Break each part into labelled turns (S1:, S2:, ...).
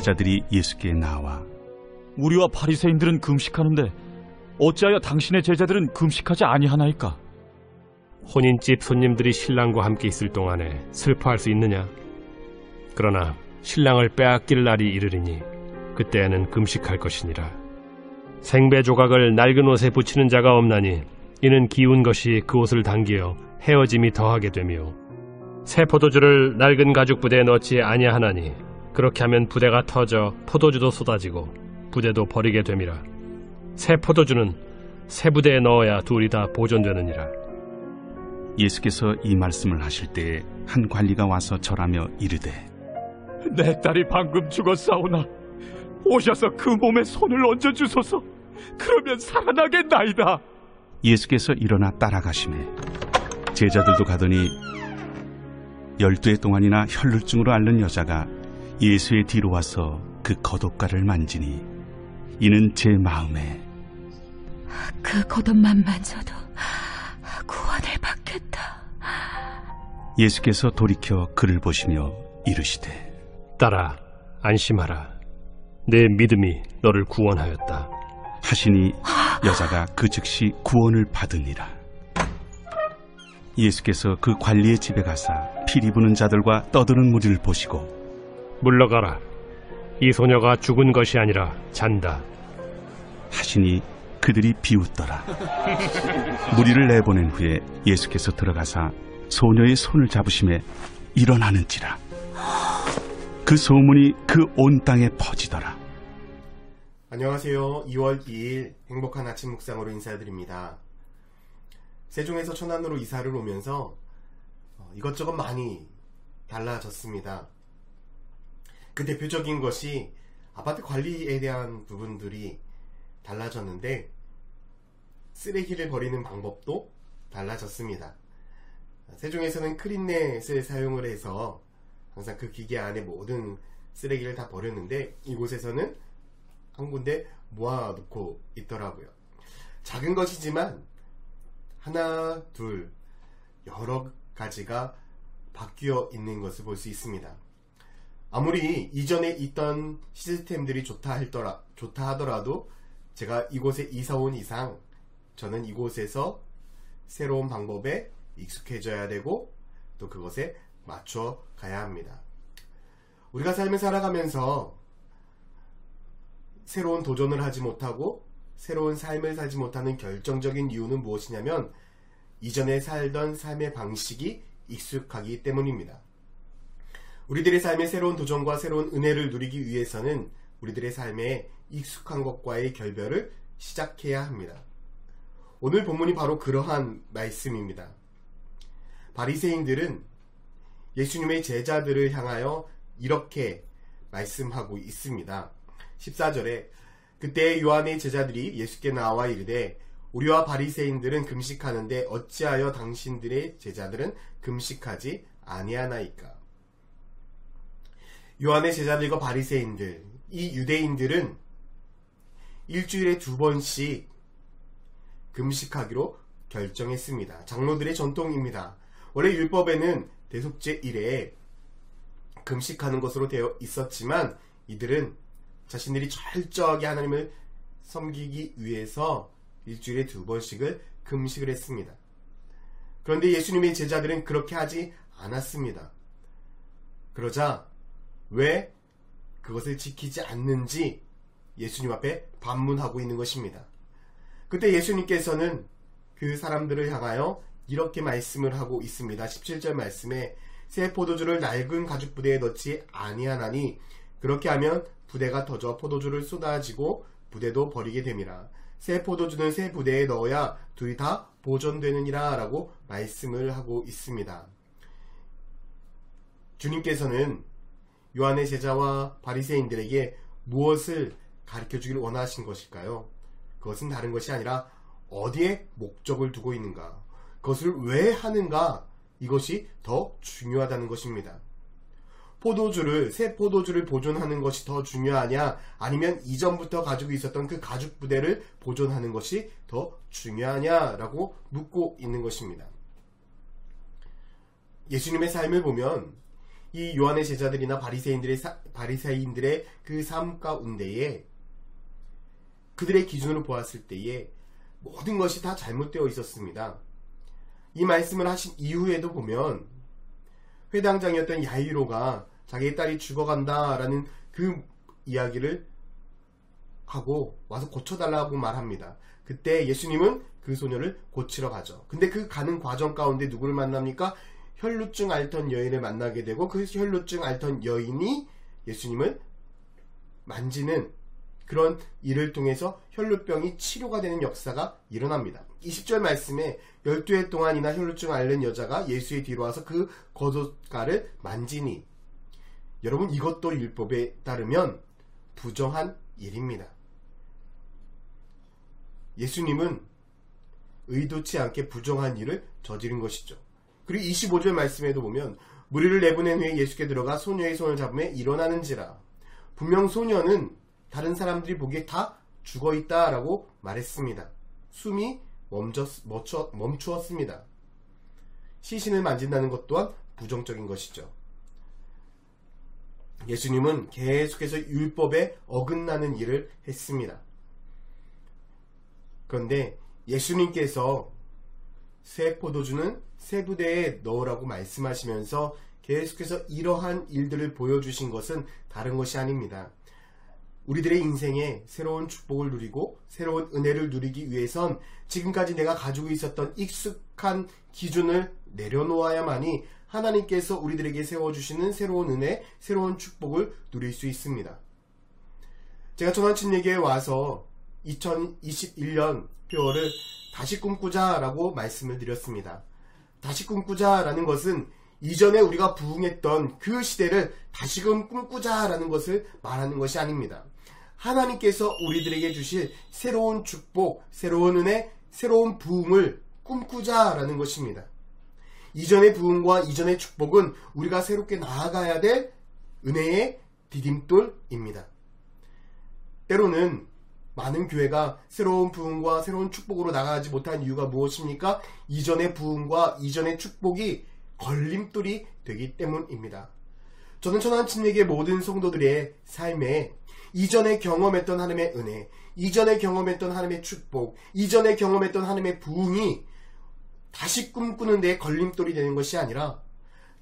S1: 제자들이 예수께 나와
S2: 우리와 바리새인들은 금식하는데 어찌하여 당신의 제자들은 금식하지 아니하나이까?
S3: 혼인집 손님들이 신랑과 함께 있을 동안에 슬퍼할 수 있느냐? 그러나 신랑을 빼앗길 날이 이르리니 그때에는 금식할 것이니라. 생배 조각을 낡은 옷에 붙이는 자가 없나니 이는 기운 것이 그 옷을 당기어 헤어짐이 더하게 되며, 새 포도주를 낡은 가죽 부대에 넣지 아니하나니 그렇게 하면 부대가 터져 포도주도 쏟아지고 부대도 버리게 됨이라. 새 포도주는 새 부대에 넣어야 둘이 다 보존되느니라.
S1: 예수께서 이 말씀을 하실 때에 한 관리가 와서 절하며 이르되
S2: 내 딸이 방금 죽었사오나 오셔서 그 몸에 손을 얹어주소서. 그러면 살아나겠나이다.
S1: 예수께서 일어나 따라가시매 제자들도 가더니 12해 동안이나 혈루증으로 앓는 여자가 예수의 뒤로 와서 그 겉옷가를 만지니 이는 제 마음에
S4: 그 겉옷만 만져도 구원을 받겠다.
S1: 예수께서 돌이켜 그를 보시며 이르시되
S3: 딸아, 안심하라. 내 믿음이 너를 구원하였다
S1: 하시니 여자가 그 즉시 구원을 받으니라. 예수께서 그 관리의 집에 가사 피리 부는 자들과 떠드는 무리를 보시고
S3: 물러가라. 이 소녀가 죽은 것이 아니라 잔다
S1: 하시니 그들이 비웃더라. 무리를 내보낸 후에 예수께서 들어가사 소녀의 손을 잡으심에 일어나는지라. 그 소문이 그 온 땅에 퍼지더라.
S5: 안녕하세요. 2월 2일 행복한 아침 묵상으로 인사드립니다. 세종에서 천안으로 이사를 오면서 이것저것 많이 달라졌습니다. 그 대표적인 것이 아파트 관리에 대한 부분들이 달라졌는데, 쓰레기를 버리는 방법도 달라졌습니다. 세종에서는 크린넷을 사용을 해서 항상 그 기계 안에 모든 쓰레기를 다 버렸는데, 이곳에서는 한 군데 모아놓고 있더라고요. 작은 것이지만 하나, 둘, 여러 가지가 바뀌어 있는 것을 볼 수 있습니다. 아무리 이전에 있던 시스템들이 좋다 하더라도 제가 이곳에 이사 온 이상 저는 이곳에서 새로운 방법에 익숙해져야 되고 또 그것에 맞춰 가야 합니다. 우리가 삶을 살아가면서 새로운 도전을 하지 못하고 새로운 삶을 살지 못하는 결정적인 이유는 무엇이냐면 이전에 살던 삶의 방식이 익숙하기 때문입니다. 우리들의 삶의 새로운 도전과 새로운 은혜를 누리기 위해서는 우리들의 삶에 익숙한 것과의 결별을 시작해야 합니다. 오늘 본문이 바로 그러한 말씀입니다. 바리새인들은 예수님의 제자들을 향하여 이렇게 말씀하고 있습니다. 14절에 그때 요한의 제자들이 예수께 나와 이르되 우리와 바리새인들은 금식하는데 어찌하여 당신들의 제자들은 금식하지 아니하나이까. 요한의 제자들과 바리새인들, 이 유대인들은 일주일에 2번씩 금식하기로 결정했습니다. 장로들의 전통입니다. 원래 율법에는 대속죄 일에 금식하는 것으로 되어 있었지만 이들은 자신들이 철저하게 하나님을 섬기기 위해서 일주일에 2번씩을 금식을 했습니다. 그런데 예수님의 제자들은 그렇게 하지 않았습니다. 그러자 왜 그것을 지키지 않는지 예수님 앞에 반문하고 있는 것입니다. 그때 예수님께서는 그 사람들을 향하여 이렇게 말씀을 하고 있습니다. 17절 말씀에 새 포도주를 낡은 가죽 부대에 넣지 아니하나니 그렇게 하면 부대가 터져 포도주를 쏟아지고 부대도 버리게 됨이라. 새 포도주는 새 부대에 넣어야 둘이 다 보존되느니라 라고 말씀을 하고 있습니다. 주님께서는 요한의 제자와 바리새인들에게 무엇을 가르쳐주기를 원하신 것일까요? 그것은 다른 것이 아니라 어디에 목적을 두고 있는가, 그것을 왜 하는가, 이것이 더 중요하다는 것입니다. 새 포도주를 보존하는 것이 더 중요하냐, 아니면 이전부터 가지고 있었던 그 가죽 부대를 보존하는 것이 더 중요하냐라고 묻고 있는 것입니다. 예수님의 삶을 보면 이 요한의 제자들이나 바리새인들의 그 삶 가운데에 그들의 기준으로 보았을 때에 모든 것이 다 잘못되어 있었습니다. 이 말씀을 하신 이후에도 보면 회당장이었던 야이로가 자기의 딸이 죽어간다라는 그 이야기를 하고 와서 고쳐달라고 말합니다. 그때 예수님은 그 소녀를 고치러 가죠. 근데 그 가는 과정 가운데 누구를 만납니까? 혈루증 앓던 여인을 만나게 되고 그 혈루증 앓던 여인이 예수님을 만지는 그런 일을 통해서 혈루병이 치료가 되는 역사가 일어납니다. 20절 말씀에 12해 동안이나 혈루증 앓는 여자가 예수의 뒤로 와서 그 겉옷가를 만지니, 여러분 이것도 율법에 따르면 부정한 일입니다. 예수님은 의도치 않게 부정한 일을 저지른 것이죠. 그리고 25절 말씀에도 보면 무리를 내보낸 후에 예수께 들어가 소녀의 손을 잡으며 일어나는지라. 분명 소녀는 다른 사람들이 보기에 다 죽어있다라고 말했습니다. 숨이 멈추었습니다. 시신을 만진다는 것 또한 부정적인 것이죠. 예수님은 계속해서 율법에 어긋나는 일을 했습니다. 그런데 예수님께서 새 포도주는 새 부대에 넣으라고 말씀하시면서 계속해서 이러한 일들을 보여주신 것은 다른 것이 아닙니다. 우리들의 인생에 새로운 축복을 누리고 새로운 은혜를 누리기 위해선 지금까지 내가 가지고 있었던 익숙한 기준을 내려놓아야만이 하나님께서 우리들에게 세워주시는 새로운 은혜, 새로운 축복을 누릴 수 있습니다. 제가 천안침례교회에 와서 2021년 표어를 다시 꿈꾸자라고 말씀을 드렸습니다. 다시 꿈꾸자라는 것은 이전에 우리가 부흥했던 그 시대를 다시금 꿈꾸자라는 것을 말하는 것이 아닙니다. 하나님께서 우리들에게 주실 새로운 축복, 새로운 은혜, 새로운 부흥을 꿈꾸자라는 것입니다. 이전의 부흥과 이전의 축복은 우리가 새롭게 나아가야 될 은혜의 디딤돌입니다. 때로는 많은 교회가 새로운 부흥과 새로운 축복으로 나가지 못한 이유가 무엇입니까? 이전의 부흥과 이전의 축복이 걸림돌이 되기 때문입니다. 저는 천안침례교회 모든 성도들의 삶에 이전에 경험했던 하나님의 은혜, 이전에 경험했던 하나님의 축복, 이전에 경험했던 하나님의 부흥이 다시 꿈꾸는 데 걸림돌이 되는 것이 아니라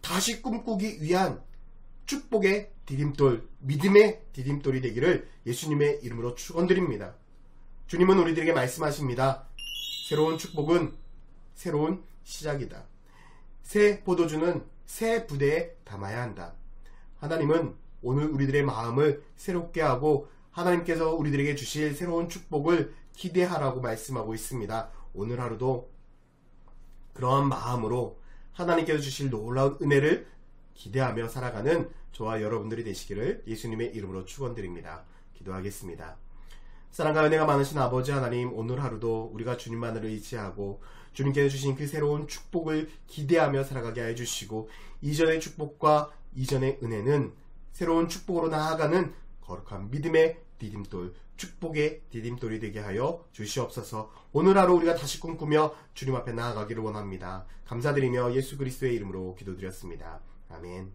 S5: 다시 꿈꾸기 위한 축복의 디딤돌, 믿음의 디딤돌이 되기를 예수님의 이름으로 축원드립니다. 주님은 우리들에게 말씀하십니다. 새로운 축복은 새로운 시작이다. 새 포도주는 새 부대에 담아야 한다. 하나님은 오늘 우리들의 마음을 새롭게 하고 하나님께서 우리들에게 주실 새로운 축복을 기대하라고 말씀하고 있습니다. 오늘 하루도 그러한 마음으로 하나님께서 주실 놀라운 은혜를 기대하며 살아가는 저와 여러분들이 되시기를 예수님의 이름으로 축원드립니다. 기도하겠습니다. 사랑과 은혜가 많으신 아버지 하나님, 오늘 하루도 우리가 주님만을 의지하고 주님께서 주신 그 새로운 축복을 기대하며 살아가게 하여 주시고, 이전의 축복과 이전의 은혜는 새로운 축복으로 나아가는 거룩한 믿음의 디딤돌, 축복의 디딤돌이 되게 하여 주시옵소서. 오늘 하루 우리가 다시 꿈꾸며 주님 앞에 나아가기를 원합니다. 감사드리며 예수 그리스도의 이름으로 기도드렸습니다. 아멘.